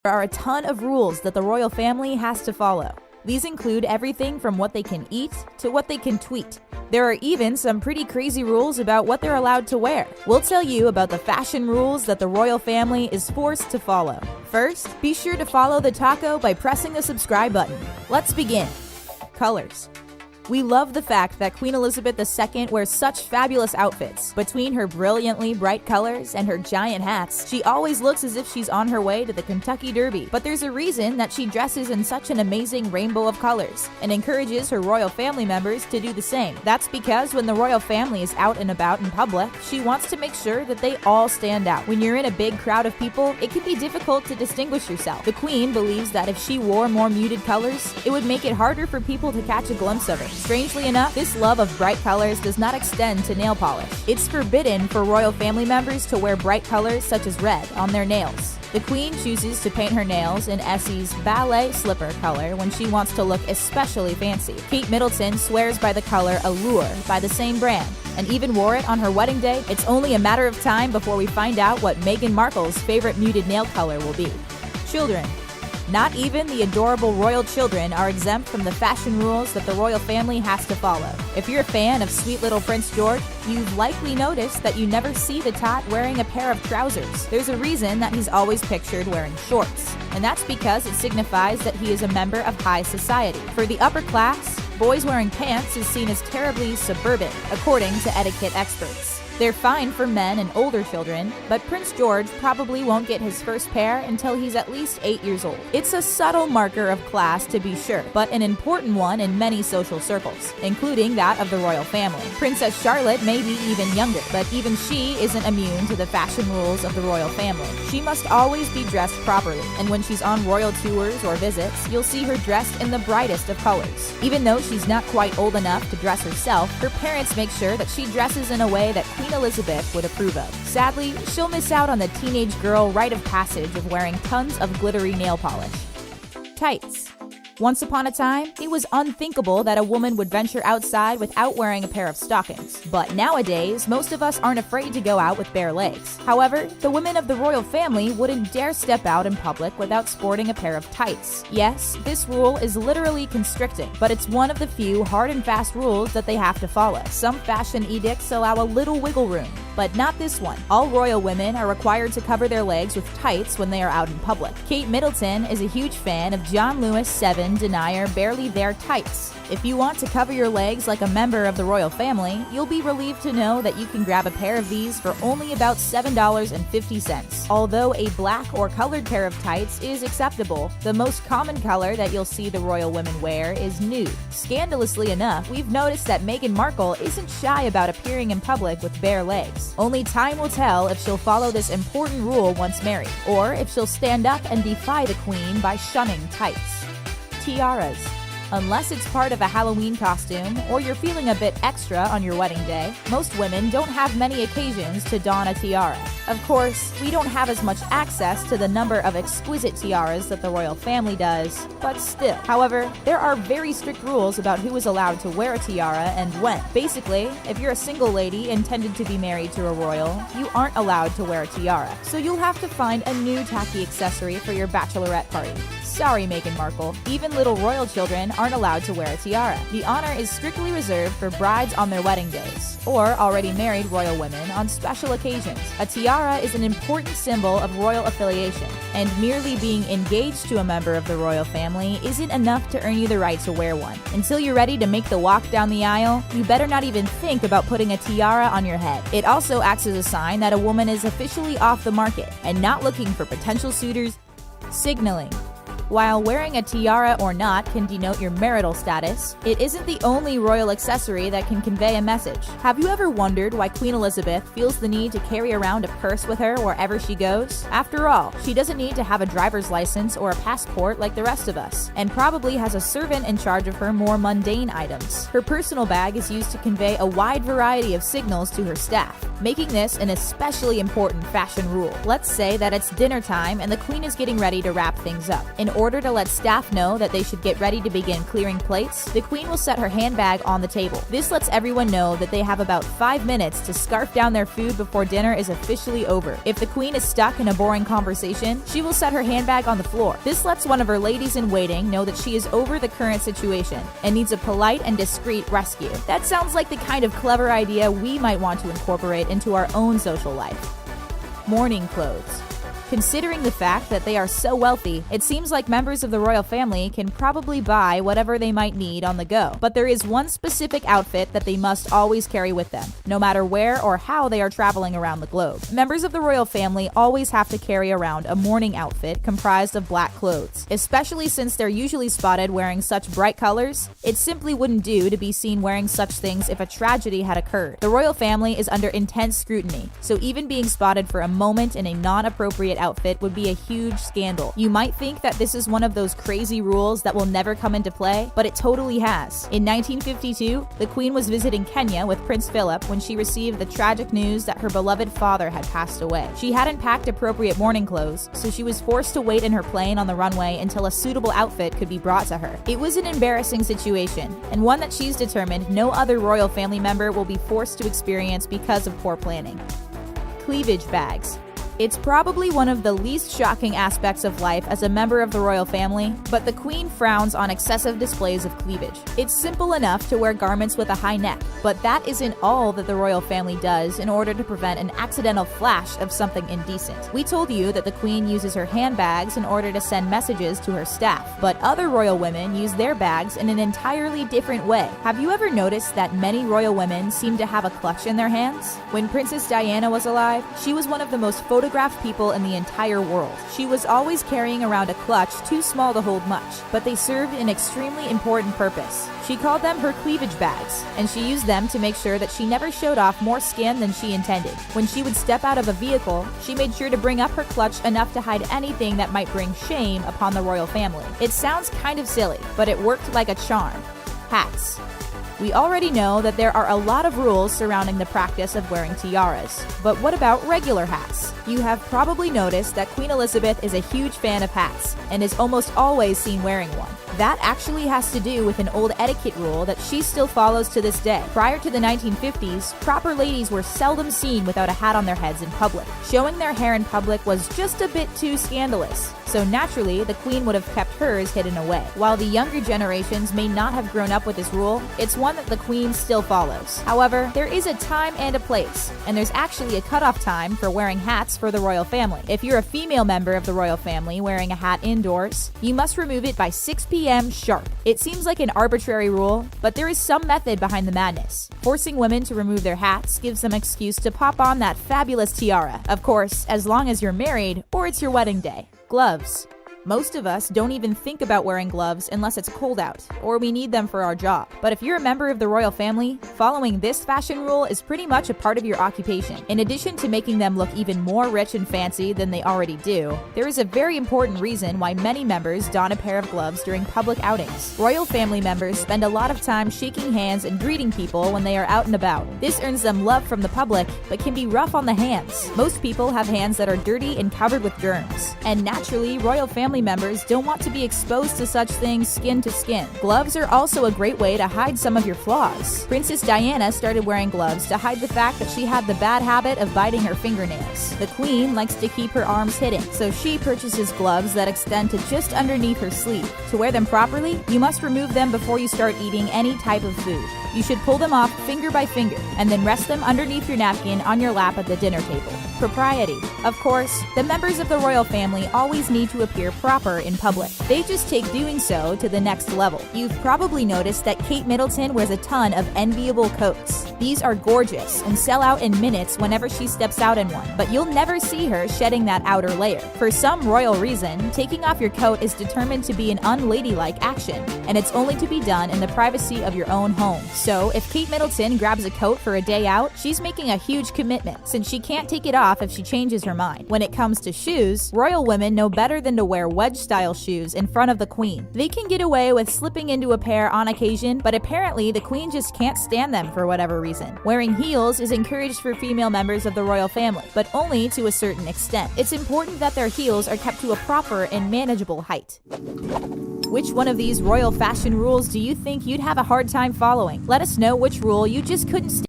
There are a ton of rules that the royal family has to follow. These include everything from what they can eat to what they can tweet. There are even some pretty crazy rules about what they're allowed to wear. We'll tell you about the fashion rules that the royal family is forced to follow. First, be sure to follow the taco by pressing the subscribe button. Let's begin. Colors. We love the fact that Queen Elizabeth II wears such fabulous outfits. Between her brilliantly bright colors and her giant hats, she always looks as if she's on her way to the Kentucky Derby. But there's a reason that she dresses in such an amazing rainbow of colors and encourages her royal family members to do the same. That's because when the royal family is out and about in public, she wants to make sure that they all stand out. When you're in a big crowd of people, it can be difficult to distinguish yourself. The Queen believes that if she wore more muted colors, it would make it harder for people to catch a glimpse of her. Strangely enough, this love of bright colors does not extend to nail polish. It's forbidden for royal family members to wear bright colors such as red on their nails. The Queen chooses to paint her nails in Essie's ballet slipper color when she wants to look especially fancy. Kate Middleton swears by the color Allure by the same brand, and even wore it on her wedding day. It's only a matter of time before we find out what Meghan Markle's favorite muted nail color will be. Children. Not even the adorable royal children are exempt from the fashion rules that the royal family has to follow. If you're a fan of sweet little Prince George, you've likely noticed that you never see the tot wearing a pair of trousers. There's a reason that he's always pictured wearing shorts, and that's because it signifies that he is a member of high society. For the upper class, boys wearing pants is seen as terribly suburban, according to etiquette experts. They're fine for men and older children, but Prince George probably won't get his first pair until he's at least 8 years old. It's a subtle marker of class to be sure, but an important one in many social circles, including that of the royal family. Princess Charlotte may be even younger, but even she isn't immune to the fashion rules of the royal family. She must always be dressed properly, and when she's on royal tours or visits, you'll see her dressed in the brightest of colors. Even though she's not quite old enough to dress herself, her parents make sure that she dresses in a way that Queen Elizabeth would approve of. Sadly, she'll miss out on the teenage girl rite of passage of wearing tons of glittery nail polish. Tights. Once upon a time, it was unthinkable that a woman would venture outside without wearing a pair of stockings. But nowadays, most of us aren't afraid to go out with bare legs. However, the women of the royal family wouldn't dare step out in public without sporting a pair of tights. Yes, this rule is literally constricting, but it's one of the few hard and fast rules that they have to follow. Some fashion edicts allow a little wiggle room, but not this one. All royal women are required to cover their legs with tights when they are out in public. Kate Middleton is a huge fan of John Lewis 7 Denier Barely There tights. If you want to cover your legs like a member of the royal family, you'll be relieved to know that you can grab a pair of these for only about $7.50. Although a black or colored pair of tights is acceptable, the most common color that you'll see the royal women wear is nude. Scandalously enough, we've noticed that Meghan Markle isn't shy about appearing in public with bare legs. Only time will tell if she'll follow this important rule once married, or if she'll stand up and defy the Queen by shunning tights. Tiaras. Unless it's part of a Halloween costume or you're feeling a bit extra on your wedding day, most women don't have many occasions to don a tiara. Of course, we don't have as much access to the number of exquisite tiaras that the royal family does, but still. However, there are very strict rules about who is allowed to wear a tiara and when. Basically, if you're a single lady intended to be married to a royal, you aren't allowed to wear a tiara, so you'll have to find a new tacky accessory for your bachelorette party. Sorry, Meghan Markle, even little royal children aren't allowed to wear a tiara. The honor is strictly reserved for brides on their wedding days, or already married royal women on special occasions. A tiara is an important symbol of royal affiliation, and merely being engaged to a member of the royal family isn't enough to earn you the right to wear one. Until you're ready to make the walk down the aisle, you better not even think about putting a tiara on your head. It also acts as a sign that a woman is officially off the market and not looking for potential suitors. Signaling. While wearing a tiara or not can denote your marital status, it isn't the only royal accessory that can convey a message. Have you ever wondered why Queen Elizabeth feels the need to carry around a purse with her wherever she goes? After all, she doesn't need to have a driver's license or a passport like the rest of us, and probably has a servant in charge of her more mundane items. Her personal bag is used to convey a wide variety of signals to her staff, making this an especially important fashion rule. Let's say that it's dinner time and the Queen is getting ready to wrap things up. In order to let staff know that they should get ready to begin clearing plates, the Queen will set her handbag on the table. This lets everyone know that they have about 5 minutes to scarf down their food before dinner is officially over. If the Queen is stuck in a boring conversation, she will set her handbag on the floor. This lets one of her ladies-in-waiting know that she is over the current situation and needs a polite and discreet rescue. That sounds like the kind of clever idea we might want to incorporate into our own social life. Morning clothes. Considering the fact that they are so wealthy, it seems like members of the royal family can probably buy whatever they might need on the go. But there is one specific outfit that they must always carry with them, no matter where or how they are traveling around the globe. Members of the royal family always have to carry around a morning outfit comprised of black clothes. Especially since they're usually spotted wearing such bright colors, it simply wouldn't do to be seen wearing such things if a tragedy had occurred. The royal family is under intense scrutiny, so even being spotted for a moment in a non-appropriate outfit would be a huge scandal. You might think that this is one of those crazy rules that will never come into play, but it totally has. In 1952, the Queen was visiting Kenya with Prince Philip when she received the tragic news that her beloved father had passed away. She hadn't packed appropriate morning clothes, so she was forced to wait in her plane on the runway until a suitable outfit could be brought to her. It was an embarrassing situation, and one that she's determined no other royal family member will be forced to experience because of poor planning. Cleavage bags. It's probably one of the least shocking aspects of life as a member of the royal family, but the Queen frowns on excessive displays of cleavage. It's simple enough to wear garments with a high neck, but that isn't all that the royal family does in order to prevent an accidental flash of something indecent. We told you that the Queen uses her handbags in order to send messages to her staff, but other royal women use their bags in an entirely different way. Have you ever noticed that many royal women seem to have a clutch in their hands? When Princess Diana was alive, she was one of the most photographed people in the entire world. She was always carrying around a clutch too small to hold much, but they served an extremely important purpose. She called them her cleavage bags, and she used them to make sure that she never showed off more skin than she intended. When she would step out of a vehicle, she made sure to bring up her clutch enough to hide anything that might bring shame upon the royal family. It sounds kind of silly, but it worked like a charm. Hats. We already know that there are a lot of rules surrounding the practice of wearing tiaras, but what about regular hats? You have probably noticed that Queen Elizabeth is a huge fan of hats, and is almost always seen wearing one. That actually has to do with an old etiquette rule that she still follows to this day. Prior to the 1950s, proper ladies were seldom seen without a hat on their heads in public. Showing their hair in public was just a bit too scandalous, so naturally, the Queen would have kept hers hidden away. While the younger generations may not have grown up with this rule, it's one that the Queen still follows. However, there is a time and a place, and there's actually a cutoff time for wearing hats for the royal family. If you're a female member of the royal family wearing a hat indoors, you must remove it by 6 p.m. sharp. It seems like an arbitrary rule, but there is some method behind the madness. Forcing women to remove their hats gives them an excuse to pop on that fabulous tiara. Of course, as long as you're married or it's your wedding day. Gloves. Most of us don't even think about wearing gloves unless it's cold out, or we need them for our job. But if you're a member of the royal family, following this fashion rule is pretty much a part of your occupation. In addition to making them look even more rich and fancy than they already do, there is a very important reason why many members don a pair of gloves during public outings. Royal family members spend a lot of time shaking hands and greeting people when they are out and about. This earns them love from the public, but can be rough on the hands. Most people have hands that are dirty and covered with germs, and naturally, royal family members don't want to be exposed to such things skin to skin. Gloves are also a great way to hide some of your flaws. Princess Diana started wearing gloves to hide the fact that she had the bad habit of biting her fingernails. The Queen likes to keep her arms hidden, so she purchases gloves that extend to just underneath her sleeve. To wear them properly, you must remove them before you start eating any type of food. You should pull them off finger by finger, and then rest them underneath your napkin on your lap at the dinner table. Propriety. Of course, the members of the royal family always need to appear proper in public. They just take doing so to the next level. You've probably noticed that Kate Middleton wears a ton of enviable coats. These are gorgeous and sell out in minutes whenever she steps out in one, but you'll never see her shedding that outer layer. For some royal reason, taking off your coat is determined to be an unladylike action, and it's only to be done in the privacy of your own home. So, if Kate Middleton grabs a coat for a day out, she's making a huge commitment, since she can't take it off off if she changes her mind. When it comes to shoes, royal women know better than to wear wedge-style shoes in front of the queen. They can get away with slipping into a pair on occasion, but apparently the queen just can't stand them for whatever reason. Wearing heels is encouraged for female members of the royal family, but only to a certain extent. It's important that their heels are kept to a proper and manageable height. Which one of these royal fashion rules do you think you'd have a hard time following? Let us know which rule you just couldn't stand.